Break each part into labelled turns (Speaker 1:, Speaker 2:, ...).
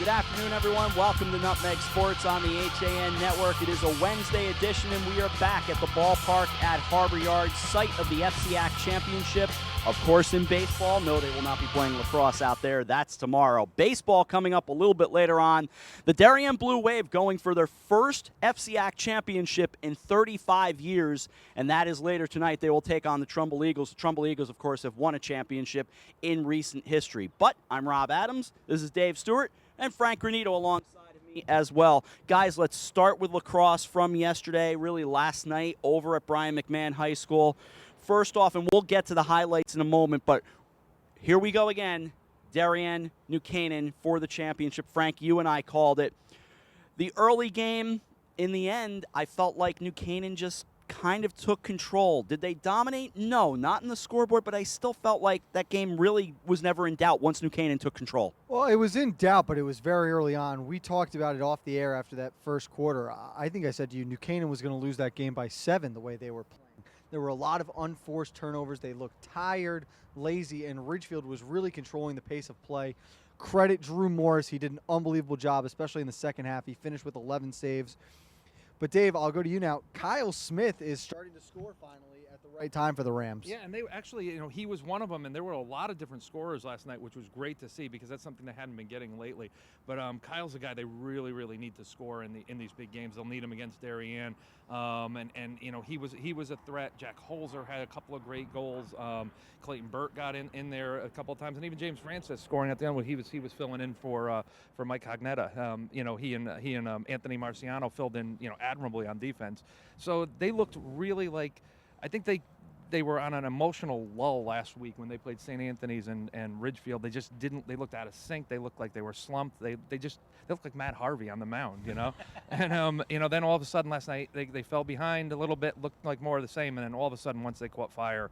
Speaker 1: Good afternoon, everyone. Welcome to Nutmeg Sports on the HAN Network. It is a Wednesday edition, and we are back at the ballpark at Harbor Yard, site of the FCAC Championship. Of course, in baseball, no, they will not be playing lacrosse out there. That's tomorrow. Baseball coming up a little bit later on. The Darien Blue Wave going for their first FCAC Championship in 35 years, and that is later tonight. They will take on the Trumbull Eagles. The Trumbull Eagles, of course, have won a championship in recent history. But I'm Rob Adams. This is Dave Stewart. And Frank Granito alongside of me as well. Guys, let's start with lacrosse from yesterday, really last night over at Brian McMahon High School. First off, and we'll get to the highlights in a moment, but here we go again. Darien, New Canaan for the championship. Frank, you and I called it. The early game, in the end, I felt like New Canaan just kind of took control. Did they dominate? No, not in the scoreboard, but I still felt like that game really was never in doubt once New Canaan took control.
Speaker 2: Well, it was in doubt, but it was very early on. We talked about it off the air after that first quarter. I think I said to you, New Canaan was going to lose that game by 7 the way they were playing. There were a lot of unforced turnovers. They looked tired, lazy, and Ridgefield was really controlling the pace of play. Credit Drew Morris. He did an unbelievable job, especially in the second half. He finished with 11 saves. But, Dave, I'll go to you now. Kyle Smith is starting to score finally at the right time for the Rams.
Speaker 3: Yeah, and they actually, he was one of them, and there were a lot of different scorers last night, which was great to see because that's something they hadn't been getting lately. But Kyle's a guy they really, really need to score in these big games. They'll need him against Darien, and he was a threat. Jack Holzer had a couple of great goals. Clayton Burt got in there a couple of times, and even James Francis scoring at the end when he was filling in for Mike Cognetta. He and Anthony Marciano filled in admirably on defense. So they looked really like, I think they were on an emotional lull last week when they played St. Anthony's and Ridgefield. They just didn't. They looked out of sync. They looked like they were slumped. They looked like Matt Harvey on the mound, And then all of a sudden last night they fell behind a little bit, looked like more of the same, and then all of a sudden once they caught fire,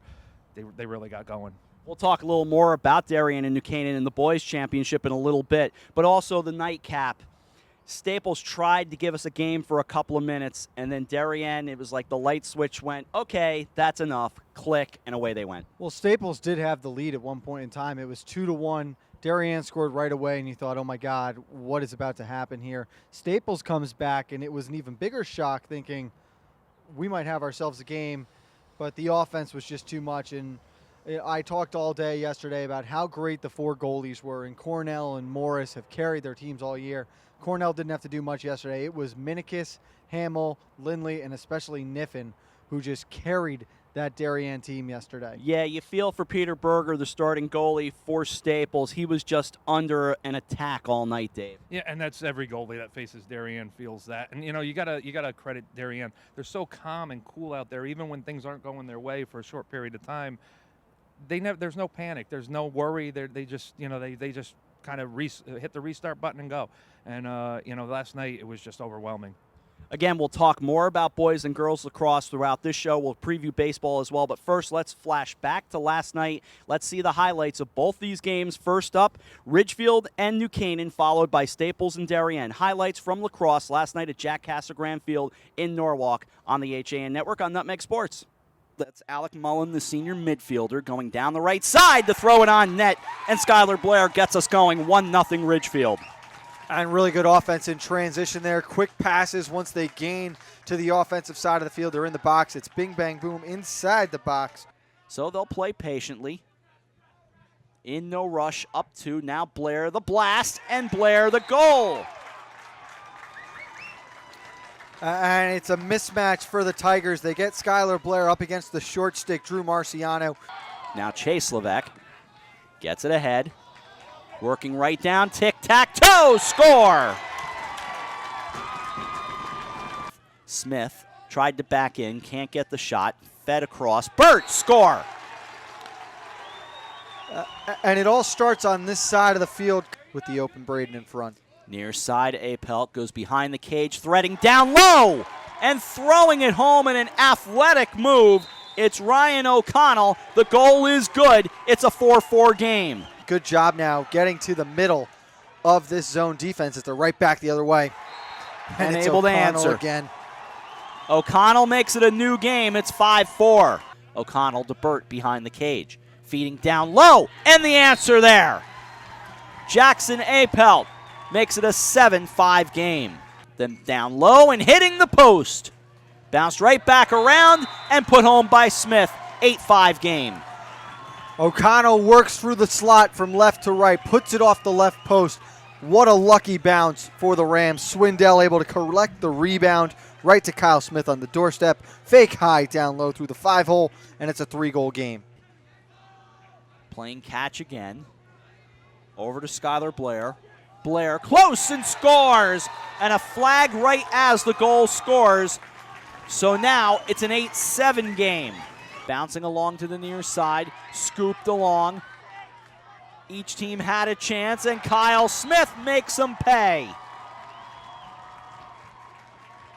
Speaker 3: they really got going.
Speaker 1: We'll talk a little more about Darien and New Canaan in the boys' championship in a little bit, but also the nightcap. Staples tried to give us a game for a couple of minutes, and then Darien, it was like the light switch went, okay, that's enough, click, and away they went.
Speaker 2: Well, Staples did have the lead at one point in time. It was 2-1. Darien scored right away, and you thought, oh, my God, what is about to happen here? Staples comes back, and it was an even bigger shock, thinking we might have ourselves a game, but the offense was just too much. And I talked all day yesterday about how great the 4 goalies were, and Cornell and Morris have carried their teams all year. Cornell didn't have to do much yesterday. It was Minikis, Hamill, Lindley, and especially Niffen who just carried that Darien team yesterday.
Speaker 1: Yeah, you feel for Peter Berger, the starting goalie for Staples. He was just under an attack all night, Dave.
Speaker 3: Yeah, and that's every goalie that faces Darien feels that. And you gotta credit Darien. They're so calm and cool out there, even when things aren't going their way for a short period of time. There's no panic. There's no worry. They just kind of hit the restart button and go. And last night it was just overwhelming.
Speaker 1: Again, we'll talk more about boys and girls lacrosse throughout this show. We'll preview baseball as well. But first, let's flash back to last night. Let's see the highlights of both these games. First up, Ridgefield and New Canaan, followed by Staples and Darien. Highlights from lacrosse last night at Jack Casagran Field in Norwalk on the HAN Network on Nutmeg Sports. That's Alec Mullen, the senior midfielder, going down the right side to throw it on net. And Skylar Blair gets us going 1-0 Ridgefield.
Speaker 2: And really good offense in transition there. Quick passes once they gain to the offensive side of the field. They're in the box. It's bing, bang, boom inside the box.
Speaker 1: So they'll play patiently. In no rush, up to now Blair the blast, and Blair the goal.
Speaker 2: And it's a mismatch for the Tigers. They get Skylar Blair up against the short stick, Drew Marciano.
Speaker 1: Now Chase Levesque gets it ahead. Working right down, tic-tac-toe, score! Smith tried to back in, can't get the shot, fed across, Burt, score!
Speaker 2: And it all starts on this side of the field with the open Braden in front.
Speaker 1: Near side, Apelt goes behind the cage, threading down low, and throwing it home in an athletic move. It's Ryan O'Connell. The goal is good. It's a 4-4 game.
Speaker 2: Good job now getting to the middle of this zone defense as they're right back the other way.
Speaker 1: And able
Speaker 2: O'Connell
Speaker 1: to answer.
Speaker 2: Again.
Speaker 1: O'Connell makes it a new game. It's 5-4. O'Connell to Burt behind the cage. Feeding down low. And the answer there. Jackson Apelt makes it a 7-5 game. Then down low and hitting the post. Bounced right back around and put home by Smith. 8-5 game.
Speaker 2: O'Connell works through the slot from left to right, puts it off the left post. What a lucky bounce for the Rams. Swindell able to collect the rebound right to Kyle Smith on the doorstep. Fake high down low through the 5-hole, and it's a 3-goal game.
Speaker 1: Playing catch again. Over to Skylar Blair. Blair close and scores. And a flag right as the goal scores. So now it's an 8-7 game. Bouncing along to the near side. Scooped along. Each team had a chance, and Kyle Smith makes them pay.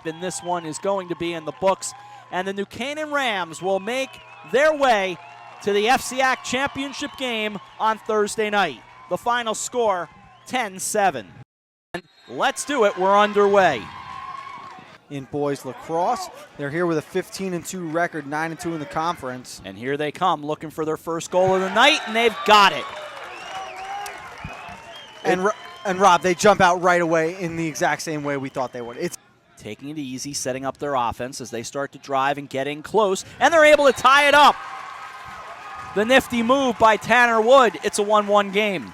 Speaker 1: Then this one is going to be in the books, and the New Canaan Rams will make their way to the FCAC championship game on Thursday night. The final score, 10-7. Let's do it, we're underway.
Speaker 2: In boys lacrosse, they're here with a 15-2 record, 9-2 in the conference.
Speaker 1: And here they come, looking for their first goal of the night, and they've got it.
Speaker 2: And Rob, they jump out right away in the exact same way we thought they would. It's
Speaker 1: taking it easy, setting up their offense as they start to drive and get in close, and they're able to tie it up. The nifty move by Tanner Wood. It's a 1-1 game.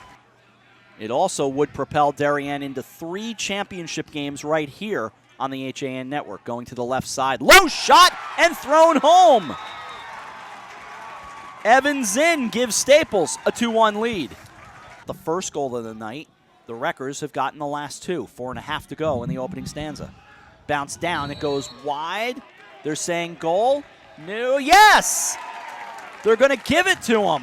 Speaker 1: It also would propel Darien into 3 championship games right here on the HAN network. Going to the left side. Low shot and thrown home. Evan Zinn gives Staples a 2-1 lead. The first goal of the night, the Wreckers have gotten the last 2. 4.5 to go in the opening stanza. Bounce down, it goes wide. They're saying goal. No, yes! They're going to give it to him.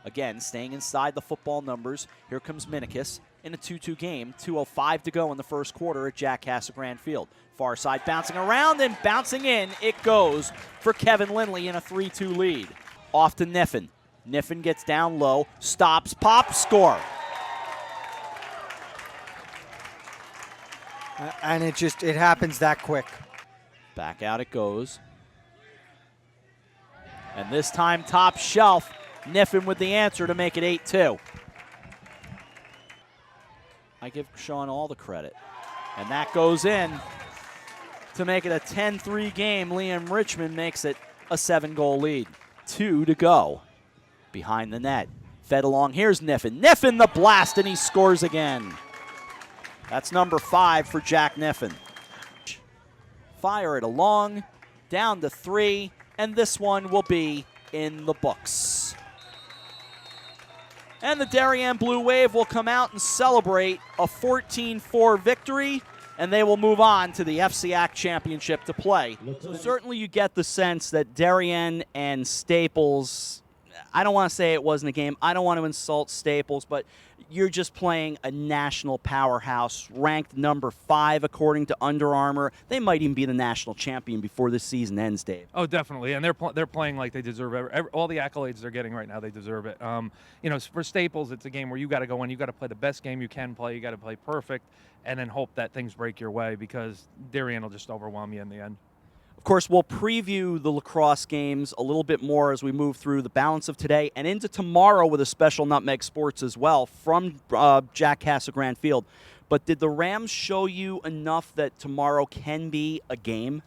Speaker 1: Again, staying inside the football numbers. Here comes Minikis in a 2-2 game. 2:05 to go in the first quarter at Jack Casagrande Field. Far side bouncing around and bouncing in. It goes for Kevin Lindley in a 3-2 lead. Off to Niffen. Niffen gets down low, stops, pops, score.
Speaker 2: And it happens that quick.
Speaker 1: Back out it goes. And this time top shelf, Niffen with the answer to make it 8-2. I give Sean all the credit. And that goes in to make it a 10-3 game. Liam Richmond makes it a 7-goal lead. 2 to go. Behind the net. Fed along. Here's Niffen. Niffen the blast, and he scores again. That's number 5 for Jack Niffen. Fire it along. Down to 3. And this one will be in the books. And the Darien Blue Wave will come out and celebrate a 14-4 victory, and they will move on to the FCAC championship to play. So certainly you get the sense that Darien and Staples, I don't want to say it wasn't a game. I don't want to insult Staples, but you're just playing a national powerhouse, ranked number 5 according to Under Armour. They might even be the national champion before this season ends, Dave.
Speaker 3: Oh, definitely, and they're playing like they deserve all the accolades they're getting right now. They deserve it. You know, for Staples, it's a game where you got to go in, you got to play the best game you can play, you got to play perfect, and then hope that things break your way because Darien will just overwhelm you in the end.
Speaker 1: Of course, we'll preview the lacrosse games a little bit more as we move through the balance of today and into tomorrow with a special Nutmeg Sports as well from Jack Casagrande Field. But did the Rams show you enough that tomorrow can be a game?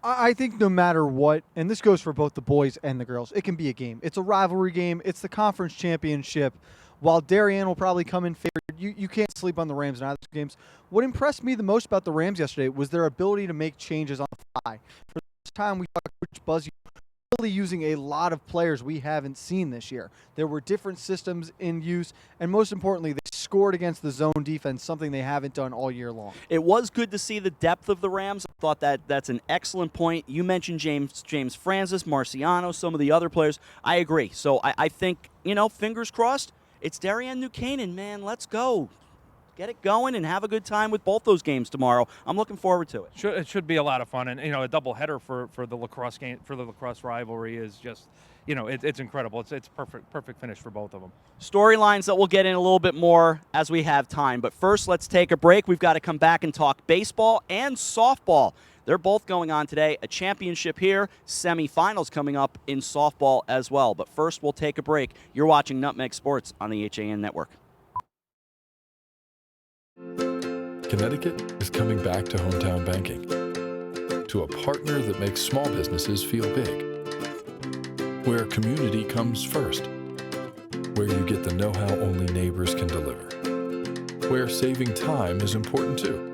Speaker 2: I think no matter what, and this goes for both the boys and the girls, it can be a game. It's a rivalry game. It's the conference championship. While Darien will probably come in favored, you can't sleep on the Rams in either games. What impressed me the most about the Rams yesterday was their ability to make changes on the fly. For the first time, we saw Coach Buzz really using a lot of players we haven't seen this year. There were different systems in use, and most importantly, they scored against the zone defense, something they haven't done all year long.
Speaker 1: It was good to see the depth of the Rams. I thought that's an excellent point. You mentioned James Francis, Marciano, some of the other players. I agree. So I think, you know, fingers crossed, it's Darien New Canaan, man. Let's go. Get it going and have a good time with both those games tomorrow. I'm looking forward to it.
Speaker 3: It should be a lot of fun, and you know, a doubleheader for the lacrosse game, for the lacrosse rivalry is just, you know, it's incredible. It's perfect finish for both of them.
Speaker 1: Storylines that we'll get in a little bit more as we have time, but first let's take a break. We've got to come back and talk baseball and softball. They're both going on today. A championship here, semifinals coming up in softball as well. But first, we'll take a break. You're watching Nutmeg Sports on the HAN Network.
Speaker 4: Connecticut is coming back to hometown banking, to a partner that makes small businesses feel big, where community comes first, where you get the know-how only neighbors can deliver, where saving time is important too.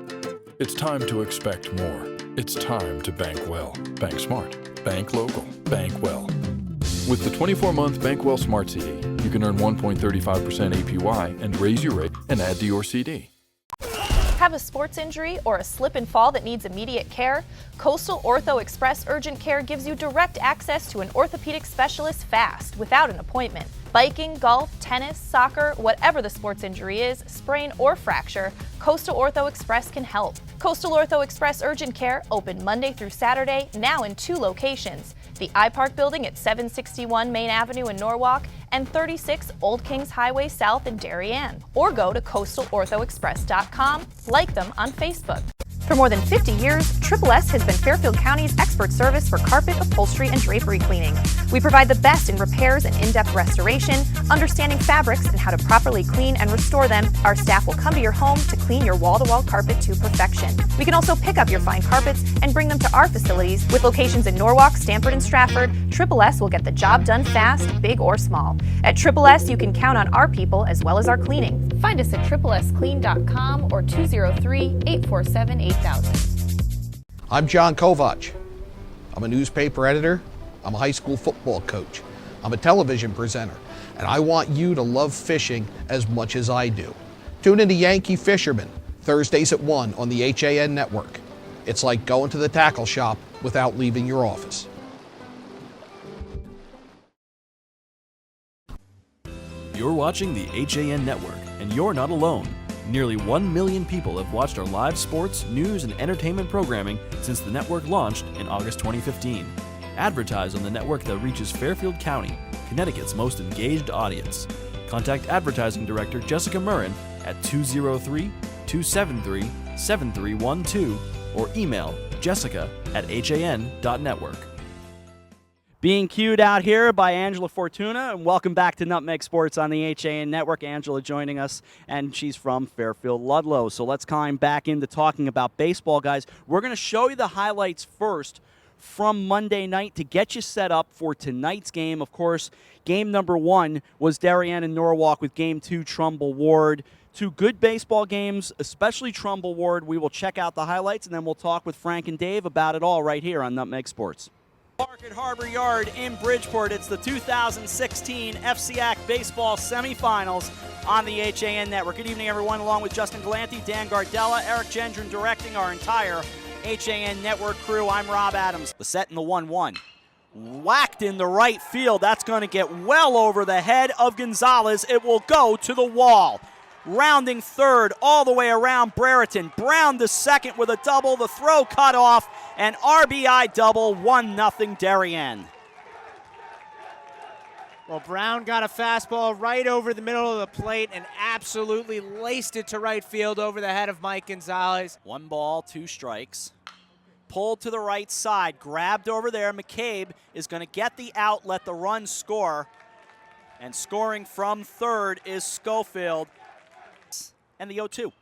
Speaker 4: It's time to expect more. It's time to bank well. Bank smart. Bank local. Bank well. With the 24-month Bank Well Smart CD, you can earn 1.35% APY and raise your rate and add to your CD.
Speaker 5: Have a sports injury or a slip and fall that needs immediate care? Coastal Ortho Express Urgent Care gives you direct access to an orthopedic specialist fast, without an appointment. Biking, golf, tennis, soccer, whatever the sports injury is, sprain or fracture, Coastal Ortho Express can help. Coastal Ortho Express Urgent Care, open Monday through Saturday, now in 2 locations. The iPark building at 761 Main Avenue in Norwalk and 36 Old Kings Highway South in Darien. Or go to coastalorthoexpress.com, like them on Facebook. For more than 50 years, Triple S has been Fairfield County's expert service for carpet, upholstery, and drapery cleaning. We provide the best in repairs and in-depth restoration, understanding fabrics and how to properly clean and restore them. Our staff will come to your home to clean your wall-to-wall carpet to perfection. We can also pick up your fine carpets and bring them to our facilities. With locations in Norwalk, Stamford, and Stratford, Triple S will get the job done fast, big or small. At Triple S, you can count on our people as well as our cleaning. Find us at triplesclean.com or 203-847-8000.
Speaker 6: I'm John Kovach. I'm a newspaper editor. I'm a high school football coach. I'm a television presenter. And I want you to love fishing as much as I do. Tune in to Yankee Fisherman, Thursdays at 1 on the HAN network. It's like going to the tackle shop without leaving your office.
Speaker 7: You're watching the HAN network, and you're not alone. Nearly 1 million people have watched our live sports, news, and entertainment programming since the network launched in August 2015. Advertise on the network that reaches Fairfield County, Connecticut's most engaged audience. Contact Advertising Director Jessica Murrin at 203-273-7312 or email jessica@han.network.
Speaker 1: Being cued out here by Angela Fortuna, and welcome back to Nutmeg Sports on the HAN Network. Angela joining us, and she's from Fairfield Ludlow. So let's climb back into talking about baseball, guys. We're going to show you the highlights first from Monday night to get you set up for tonight's game. Of course, game number 1 was Darien and Norwalk with game 2, Trumbull Ward. 2 good baseball games, especially Trumbull Ward. We will check out the highlights, and then we'll talk with Frank and Dave about it all right here on Nutmeg Sports. Park at Harbor Yard in Bridgeport. It's the 2016 FCAC Baseball Semifinals on the HAN Network. Good evening, everyone. Along with Justin Galanti, Dan Gardella, Eric Gendron directing our entire HAN Network crew. I'm Rob Adams. The set in the 1-1. Whacked in the right field. That's going to get well over the head of Gonzalez. It will go to the wall. Rounding third all the way around Brereton. Brown the second with a double. The throw cut off. An RBI double. 1-0 Darien.
Speaker 8: Well, Brown got a fastball right over the middle of the plate and absolutely laced it to right field over the head of Mike Gonzalez.
Speaker 1: 1 ball, 2 strikes. Pulled to the right side. Grabbed over there. McCabe is going to get the out, let the run score. And scoring from third is Schofield. And the 0-2.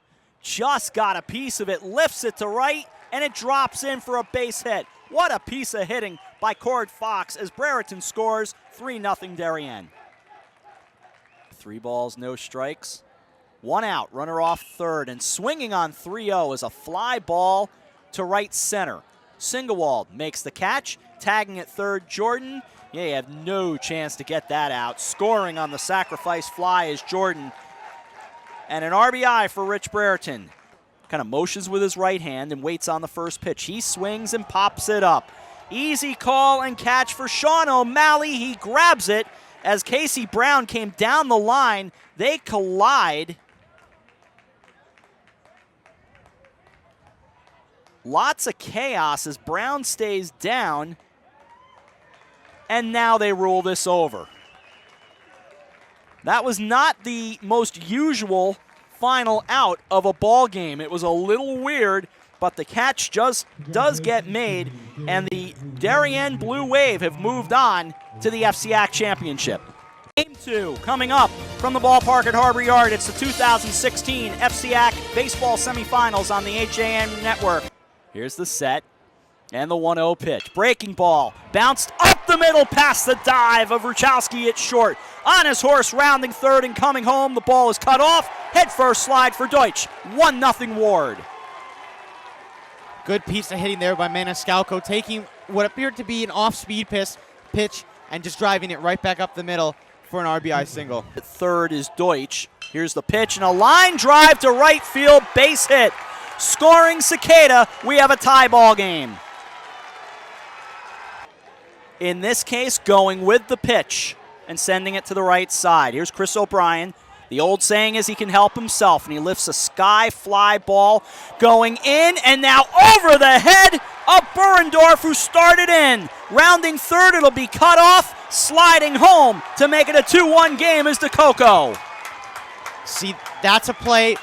Speaker 1: Just got a piece of it, lifts it to right, and it drops in for a base hit. What a piece of hitting by Cord Fox as Brereton scores 3-0 Darien. 3 balls, no strikes. 1 out, runner off third, and swinging on 3-0 is a fly ball to right center. Singlewald makes the catch, tagging at third, Jordan. Yeah, you have no chance to get that out. Scoring on the sacrifice fly is Jordan. And an RBI for Rich Brereton. Kind of motions with his right hand and waits on the first pitch. He swings and pops it up. Easy call and catch for Sean O'Malley. He grabs it as Casey Brown came down the line. They collide. Lots of chaos as Brown stays down. And now they rule this over. That was not the most usual final out of a ball game. It was a little weird, but the catch just does get made, and the Darien Blue Wave have moved on to the FCAC Championship. Game 2 coming up from the ballpark at Harbor Yard. It's the 2016 FCAC Baseball Semifinals on the HAN Network. Here's the set and the 1-0 pitch. Breaking ball, bounced up the middle past the dive of Ruchowski at short. On his horse, rounding third and coming home. The ball is cut off. Head first slide for Deutsch. 1-0 Ward.
Speaker 8: Good piece of hitting there by Maniscalco, taking what appeared to be an off-speed pitch and just driving it right back up the middle for an RBI single.
Speaker 1: Third is Deutsch. Here's the pitch and a line drive to right field, base hit. Scoring Cicada, we have a tie ball game. In this case, going with the pitch and sending it to the right side. Here's Chris O'Brien. The old saying is he can help himself, and he lifts a sky fly ball going in, and now over the head of Burendorf, who started in. Rounding third, it'll be cut off, sliding home to make it a 2-1 game is DeCoco.
Speaker 8: See, that's a play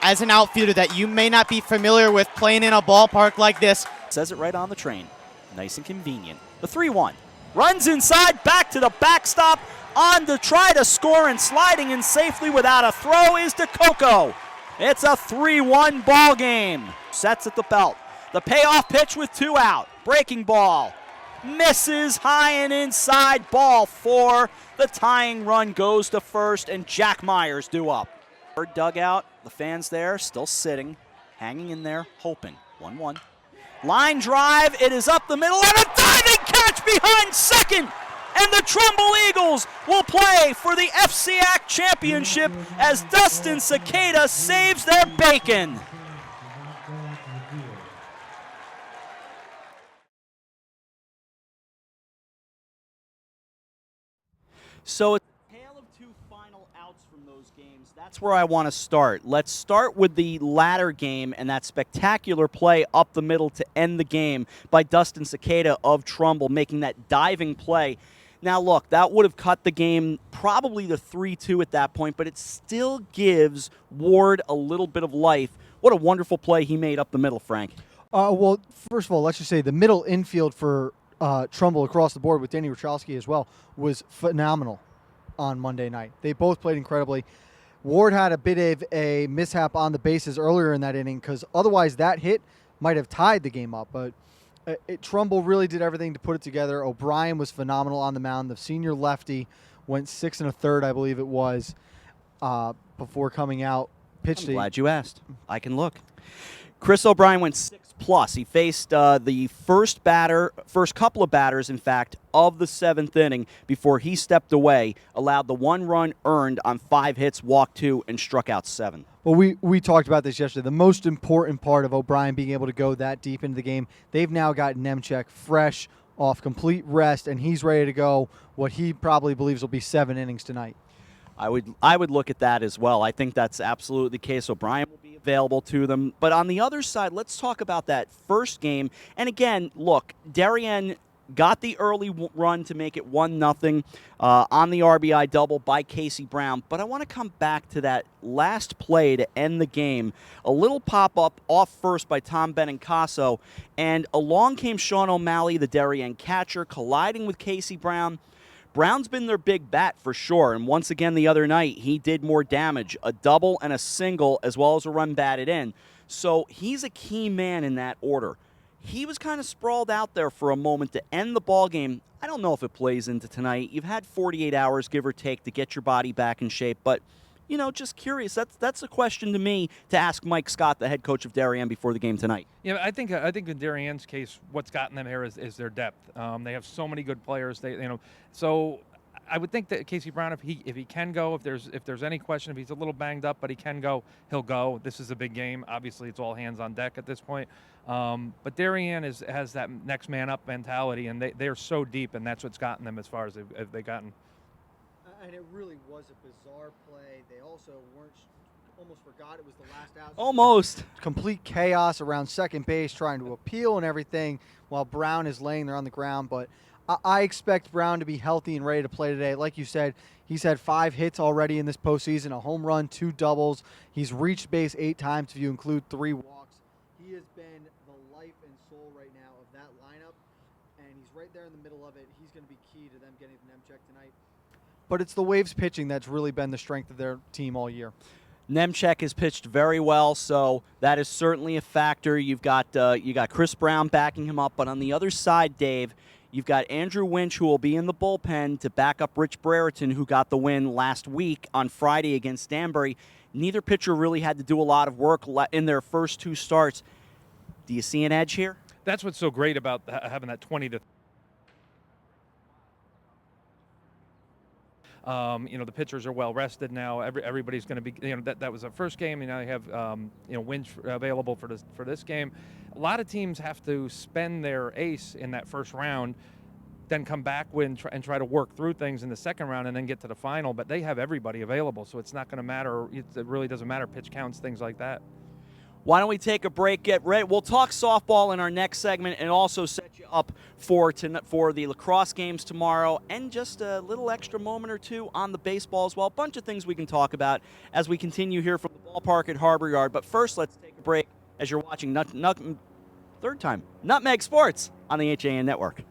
Speaker 8: as an outfielder that you may not be familiar with playing in a ballpark like this.
Speaker 1: Says it right on the train. Nice and convenient. The 3-1. Runs inside, back to the backstop, on to try to score, and sliding in safely without a throw is DeCoco. It's a 3-1 ball game. Sets at the belt. The payoff pitch with 2 out. Breaking ball. Misses high and inside, ball 4. The tying run goes to first, and Jack Myers due up. Third dugout, the fans there still sitting, hanging in there, hoping. 1-1. Line drive, it is up the middle, and a diving catch behind second! And the Trumbull Eagles will play for the FCAC championship as Dustin Cicada saves their bacon. So it's a tale of 2 final outs from those games. That's where I want to start. Let's start with the latter game and that spectacular play up the middle to end the game by Dustin Cicada of Trumbull, making that diving play. Now, look, that would have cut the game probably to 3-2 at that point, but it still gives Ward a little bit of life. What a wonderful play he made up the middle, Frank.
Speaker 2: Well, first of all, let's just say the middle infield for Trumbull across the board with Danny Ruchowski as well was phenomenal on Monday night. They both played incredibly. Ward had a bit of a mishap on the bases earlier in that inning because otherwise that hit might have tied the game up, but Trumbull really did everything to put it together. O'Brien was phenomenal on the mound. The senior lefty went 6 1/3, I believe it was, before coming out.
Speaker 1: I'm glad you asked. I can look. Chris O'Brien went 6+. He faced the first couple of batters, in fact, of the 7th inning before he stepped away, allowed the 1 run earned on 5 hits, walked 2, and struck out 7.
Speaker 2: Well, we talked about this yesterday. The most important part of O'Brien being able to go that deep into the game, they've now got Nemchek fresh, off complete rest, and he's ready to go what he probably believes will be 7 innings tonight.
Speaker 1: I would look at that as well. I think that's absolutely the case. O'Brien will be available to them. But on the other side, let's talk about that first game. And again, look, Darien got the early run to make it 1-0 on the RBI double by Casey Brown. But I want to come back to that last play to end the game. A little pop-up off first by Tom Benincasa, and along came Sean O'Malley, the Darien catcher, colliding with Casey Brown. Brown's been their big bat for sure, and once again the other night he did more damage, a double and a single as well as a run batted in. So he's a key man in that order. He was kind of sprawled out there for a moment to end the ball game. I don't know if it plays into tonight. You've had 48 hours, give or take, to get your body back in shape, but you know, just curious. That's a question to me to ask Mike Scott, the head coach of Darien, before the game tonight.
Speaker 3: Yeah, I think in Darien's case, what's gotten them here is their depth. They have so many good players. So I would think that Casey Brown, if he can go, if there's any question, if he's a little banged up, but he can go, he'll go. This is a big game. Obviously, it's all hands on deck at this point. But Darien has that next man up mentality, and they're so deep, and that's what's gotten them as far as they've gotten.
Speaker 2: And it really was a bizarre play. They also almost forgot it was the last out.
Speaker 1: Almost.
Speaker 2: Complete chaos around second base, trying to appeal and everything, while Brown is laying there on the ground. But I expect Brown to be healthy and ready to play today. Like you said, he's had 5 hits already in this postseason, a home run, 2 doubles. He's reached base 8 times if you include 3 walks. He has been the life and soul right now of that lineup, and he's right there in the middle of it. He's going to be key to them getting the Nemchek tonight. but it's the Waves pitching that's really been the strength of their team all year.
Speaker 1: Nemchek has pitched very well, so that is certainly a factor. You got Chris Brown backing him up, but on the other side, Dave, you've got Andrew Winch, who will be in the bullpen to back up Rich Brereton, who got the win last week on Friday against Danbury. Neither pitcher really had to do a lot of work in their first 2 starts. Do you see an edge here?
Speaker 3: That's what's so great about having that 20 to. The pitchers are well rested now. Everybody's going to be. That was our first game, and now you have Winch available for this game. A lot of teams have to spend their ace in that first round, then come back and try to work through things in the second round, and then get to the final. But they have everybody available, so it's not going to matter. It really doesn't matter pitch counts, things like that.
Speaker 1: Why don't we take a break, get ready. We'll talk softball in our next segment and also set you up for the lacrosse games tomorrow and just a little extra moment or two on the baseball as well. A bunch of things we can talk about as we continue here from the ballpark at Harbor Yard. But first, let's take a break as you're watching Nutmeg Sports on the HAN Network.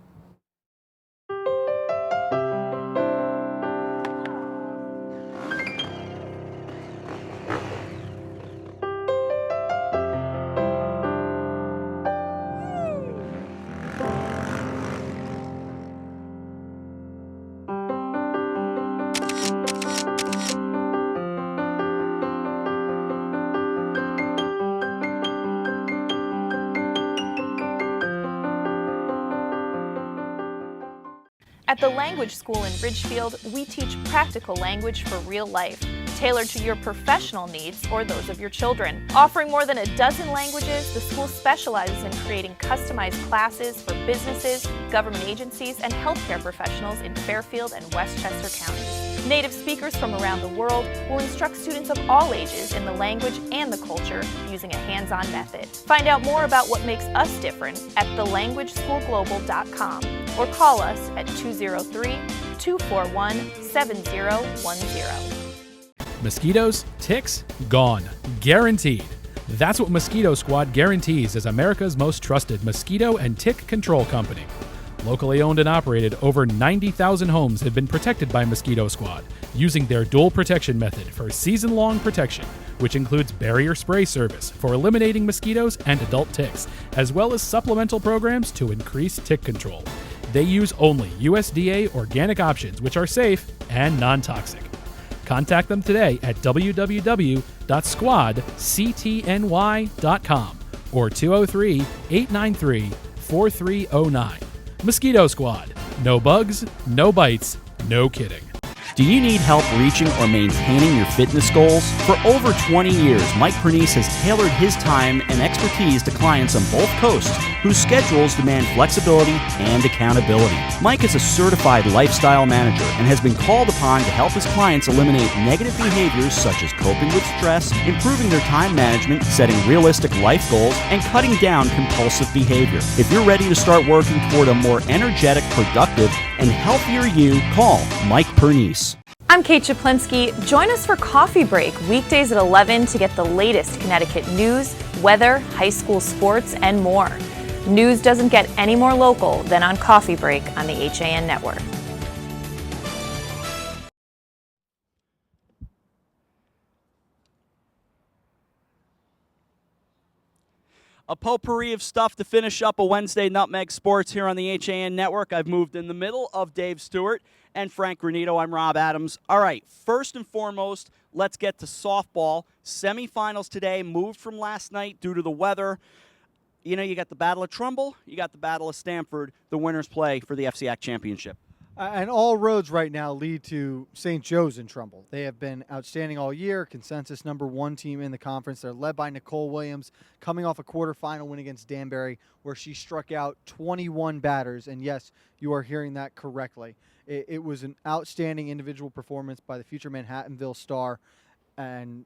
Speaker 5: At the Language School in Ridgefield, we teach practical language for real life, tailored to your professional needs or those of your children. Offering more than a dozen languages, the school specializes in creating customized classes for businesses, government agencies, and healthcare professionals in Fairfield and Westchester counties. Native speakers from around the world will instruct students of all ages in the language and the culture using a hands-on method. Find out more about what makes us different at thelanguageschoolglobal.com or call us at 203-241-7010.
Speaker 9: Mosquitoes, ticks, gone. Guaranteed. That's what Mosquito Squad guarantees as America's most trusted mosquito and tick control company. Locally owned and operated, over 90,000 homes have been protected by Mosquito Squad using their dual protection method for season-long protection, which includes barrier spray service for eliminating mosquitoes and adult ticks, as well as supplemental programs to increase tick control. They use only USDA organic options, which are safe and non-toxic. Contact them today at www.squadctny.com or 203-893-4309. Mosquito Squad. No bugs, no bites, no kidding.
Speaker 1: Do you need help reaching or maintaining your fitness goals? For over 20 years, Mike Pernice has tailored his time and expertise to clients on both coasts whose schedules demand flexibility and accountability. Mike is a certified lifestyle manager and has been called upon to help his clients eliminate negative behaviors such as coping with stress, improving their time management, setting realistic life goals, and cutting down compulsive behavior. If you're ready to start working toward a more energetic, productive, and healthier you, call Mike Pernice.
Speaker 5: I'm Kate Chaplinsky. Join us for Coffee Break weekdays at 11 to get the latest Connecticut news, weather, high school sports, and more. News doesn't get any more local than on Coffee Break on the HAN Network.
Speaker 1: A potpourri of stuff to finish up a Wednesday Nutmeg Sports here on the HAN Network. I've moved in the middle of Dave Stewart and Frank Granito. I'm Rob Adams. All right, first and foremost, let's get to softball. Semifinals today moved from last night due to the weather. You know, you got the Battle of Trumbull, you got the Battle of Stamford. The winners play for the FCAC Championship.
Speaker 2: And all roads right now lead to St. Joe's in Trumbull. They have been outstanding all year, consensus #1 team in the conference. They're led by Nicole Williams, coming off a quarterfinal win against Danbury, where she struck out 21 batters. And yes, you are hearing that correctly. It was an outstanding individual performance by the future Manhattanville star, and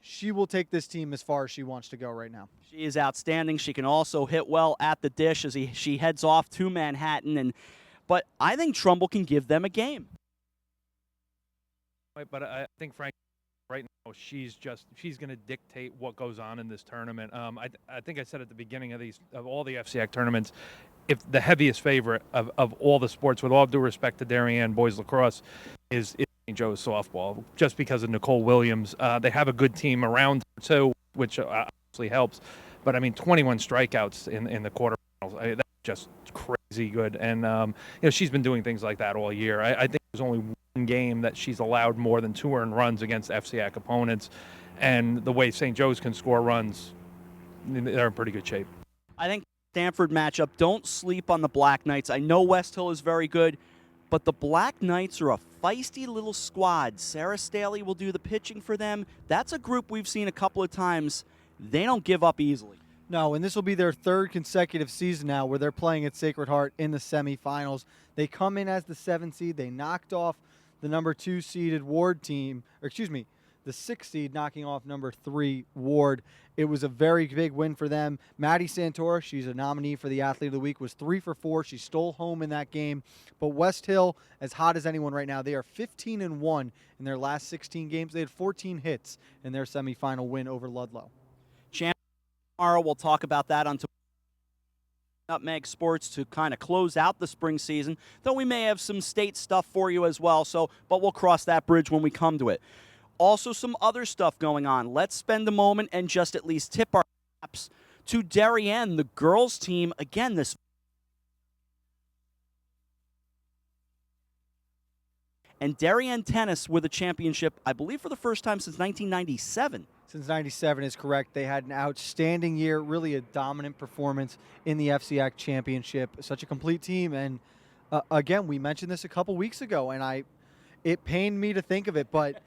Speaker 2: she will take this team as far as she wants to go right now.
Speaker 1: She is outstanding. She can also hit well at the dish as she heads off to Manhattan. But I think Trumbull can give them a game.
Speaker 3: But I think Frank right now, she's going to dictate what goes on in this tournament. I think I said at the beginning of all the FCAC tournaments, if the heaviest favorite of all the sports, with all due respect to Darien boys lacrosse, is St. Joe's softball, just because of Nicole Williams. They have a good team around her too, which obviously helps. But I mean, 21 strikeouts in the quarterfinals. That's just crazy good. And she's been doing things like that all year. I think there's only one game that she's allowed more than 2 earned runs against FCAC opponents. And the way St. Joe's can score runs, they're in pretty good shape.
Speaker 1: I think Stanford matchup, don't sleep on the Black Knights. I know West Hill is very good, but the Black Knights are a feisty little squad. Sarah Staley will do the pitching for them. That's a group we've seen a couple of times. They don't give up easily.
Speaker 2: No, and this will be their 3rd consecutive season now where they're playing at Sacred Heart in the semifinals. They come in as the 7th seed. They knocked off the number 2 seeded Ward team, the 6th seed, knocking off number 3 Ward. It was a very big win for them. Maddie Santora, she's a nominee for the Athlete of the Week, was 3 for 4. She stole home in that game. But West Hill, as hot as anyone right now, they are 15-1 in their last 16 games. They had 14 hits in their semifinal win over Ludlow.
Speaker 1: Tomorrow we'll talk about that on Nutmeg Sports to kind of close out the spring season, though we may have some state stuff for you as well, but we'll cross that bridge when we come to it. Also, some other stuff going on. Let's spend a moment and just at least tip our caps to Darien, the girls team. Again, this and Darien tennis with a championship, I believe, for the first time since 1997.
Speaker 2: Since 97 is correct. They had an outstanding year, really a dominant performance in the FCAC championship. Such a complete team. And again, we mentioned this a couple weeks ago, and it pained me to think of it, but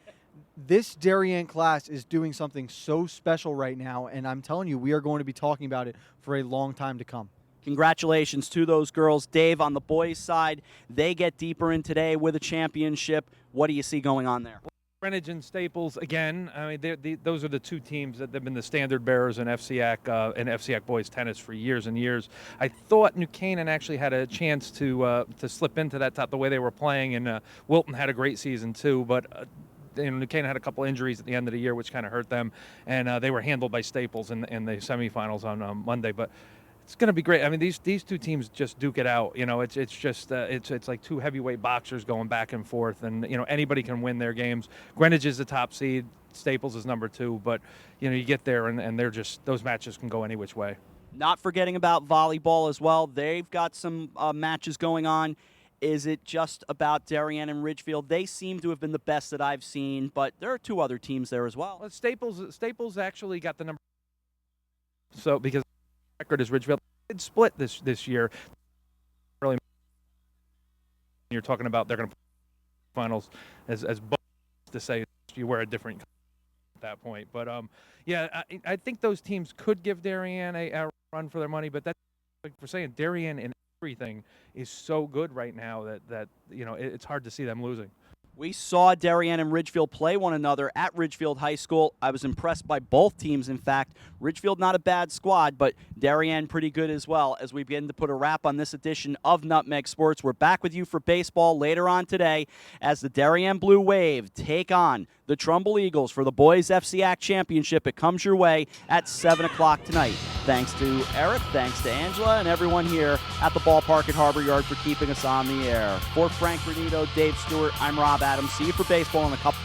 Speaker 2: this Darien class is doing something so special right now, and I'm telling you, we are going to be talking about it for a long time to come.
Speaker 1: Congratulations to those girls. Dave, on the boys' side, they get deeper in today with a championship. What do you see going on there?
Speaker 3: Greenwich and Staples, again, I mean, those are the 2 teams that have been the standard bearers in FCAC boys tennis for years and years. I thought New Canaan actually had a chance to slip into that top the way they were playing, and Wilton had a great season too, but New Canaan had a couple injuries at the end of the year, which kind of hurt them, and they were handled by Staples in the semifinals on Monday. But it's going to be great. I mean, these 2 teams just duke it out. It's just it's like 2 heavyweight boxers going back and forth, and anybody can win their games. Greenwich is the top seed, Staples is number 2, but you get there and they're just, those matches can go any which way.
Speaker 1: Not forgetting about volleyball as well. They've got some matches going on. Is it just about Darien and Ridgefield? They seem to have been the best that I've seen, but there are 2 other teams there as well.
Speaker 3: Well, Staples actually got the number, so because record is Ridgefield. It split this year. Really, you're talking about they're going to play finals as both to say you wear a different at that point. But I think those teams could give Darien a run for their money. But that's like we're saying, Darien in everything is so good right now that it's hard to see them losing.
Speaker 1: We saw Darien and Ridgefield play one another at Ridgefield High School. I was impressed by both teams, in fact. Ridgefield, not a bad squad, but Darien pretty good as well. As we begin to put a wrap on this edition of Nutmeg Sports, we're back with you for baseball later on today as the Darien Blue Wave take on the Trumbull Eagles for the Boys FCAC Championship. It comes your way at 7 o'clock tonight. Thanks to Eric, thanks to Angela, and everyone here at the ballpark at Harbor Yard for keeping us on the air. For Frank Renito, Dave Stewart, I'm Rob Adams. See you for baseball in a couple